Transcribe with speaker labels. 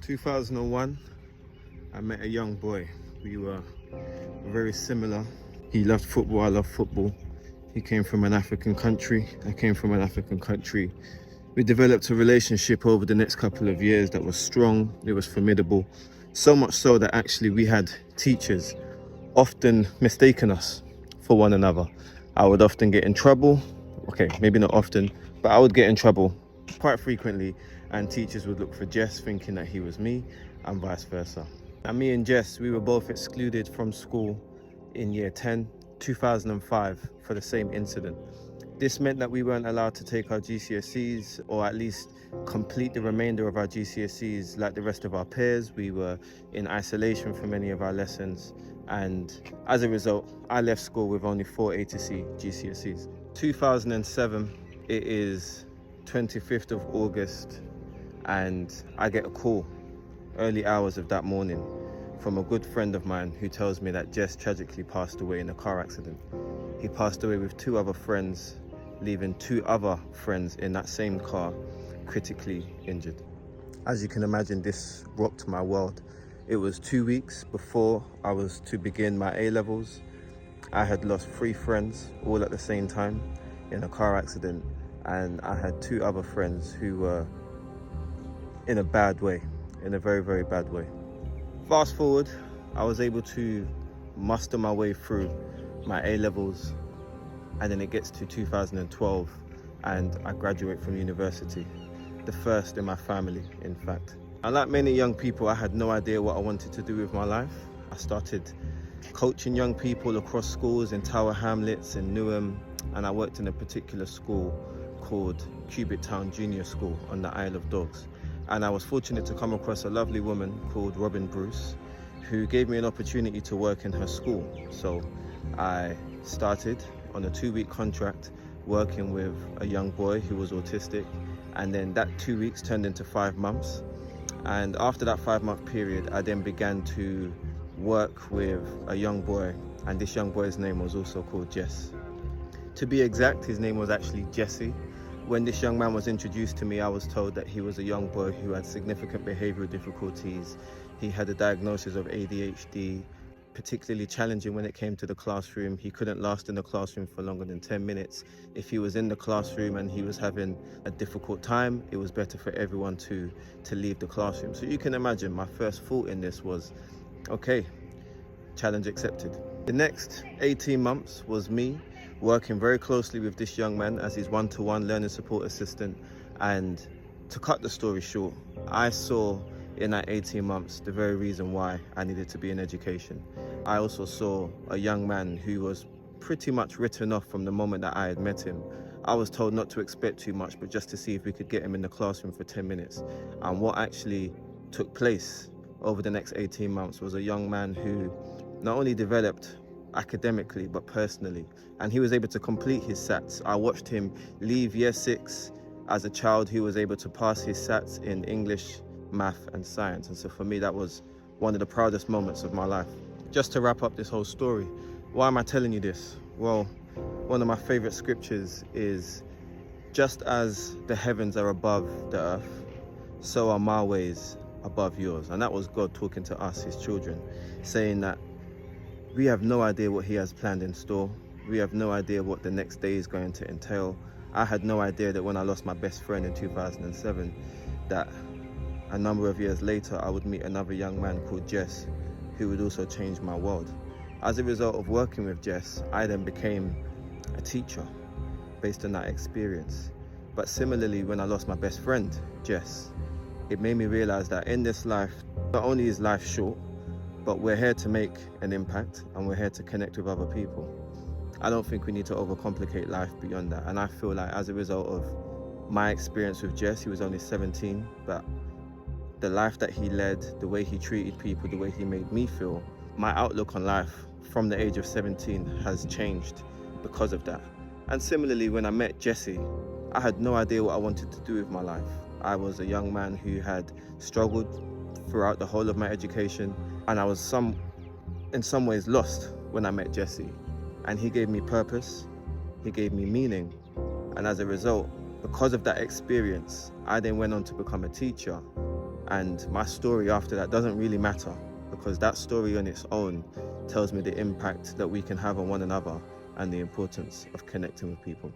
Speaker 1: 2001, I met a young boy. We were very similar. He loved football, I loved football. He came from an African country, I came from an African country. We developed a relationship over the next couple of years that was strong, it was formidable. So much so that actually we had teachers often mistaken us for one another. I would often get in trouble. Okay, maybe not often, but I would get in trouble quite frequently, and teachers would look for Jess thinking that he was me, and vice versa. And me and Jess, we were both excluded from school in year 10, 2005 for the same incident. This meant that we weren't allowed to take our GCSEs, or at least complete the remainder of our GCSEs like the rest of our peers. We were in isolation for many of our lessons, and as a result, I left school with only 4 A to C GCSEs. 2007, it is 25th of August, and I get a call early hours of that morning from a good friend of mine who tells me that Jess tragically passed away in a car accident. He passed away with 2 other friends, leaving 2 other friends in that same car critically injured. As you can imagine, this rocked my world. It was 2 weeks before I was to begin my A-levels. I had lost 3 friends all at the same time in a car accident, and I had 2 other friends who were in a bad way, in a very, very bad way. Fast forward, I was able to muster my way through my A-levels, and then it gets to 2012 and I graduate from university, the first in my family, in fact. And like many young people, I had no idea what I wanted to do with my life. I started coaching young people across schools in Tower Hamlets, in Newham, and I worked in a particular school called Cubitt Town Junior School on the Isle of Dogs. And I was fortunate to come across a lovely woman called Robin Bruce, who gave me an opportunity to work in her school. So I started on a 2-week contract working with a young boy who was autistic, and then that 2 weeks turned into 5 months. And after that 5-month period, I then began to work with a young boy, and this young boy's name was also called Jess. To be exact, his name was actually Jesse. When this young man was introduced to me, I was told that he was a young boy who had significant behavioral difficulties. He had a diagnosis of ADHD, particularly challenging when it came to the classroom. He couldn't last in the classroom for longer than 10 minutes. If he was in the classroom and he was having a difficult time, it was better for everyone to leave the classroom. So you can imagine my first thought in this was, okay, challenge accepted. The next 18 months was me working very closely with this young man as his one-to-one learning support assistant. And to cut the story short, I saw in that 18 months the very reason why I needed to be in education. I also saw a young man who was pretty much written off from the moment that I had met him. I was told not to expect too much, but just to see if we could get him in the classroom for 10 minutes. And what actually took place over the next 18 months was a young man who not only developed academically but personally, and he was able to complete his SATs. I watched him leave year 6 as a child who was able to pass his SATs in English, math and science. And so for me, that was one of the proudest moments of my life. Just to wrap up this whole story, why am I telling you this? Well, one of my favorite scriptures is, just as the heavens are above the earth, so are my ways above yours. And that was God talking to us, his children, saying that we have no idea what he has planned in store. We have no idea what the next day is going to entail. I had no idea that when I lost my best friend in 2007, that a number of years later, I would meet another young man called Jess, who would also change my world. As a result of working with Jess, I then became a teacher based on that experience. But similarly, when I lost my best friend, Jess, it made me realize that in this life, not only is life short, but we're here to make an impact and we're here to connect with other people. I don't think we need to overcomplicate life beyond that. And I feel like as a result of my experience with Jess, he was only 17, but the life that he led, the way he treated people, the way he made me feel, my outlook on life from the age of 17 has changed because of that. And similarly, when I met Jesse, I had no idea what I wanted to do with my life. I was a young man who had struggled throughout the whole of my education, and I was in some ways lost when I met Jesse. And he gave me purpose, he gave me meaning, and as a result, because of that experience, I then went on to become a teacher. And my story after that doesn't really matter, because that story on its own tells me the impact that we can have on one another and the importance of connecting with people.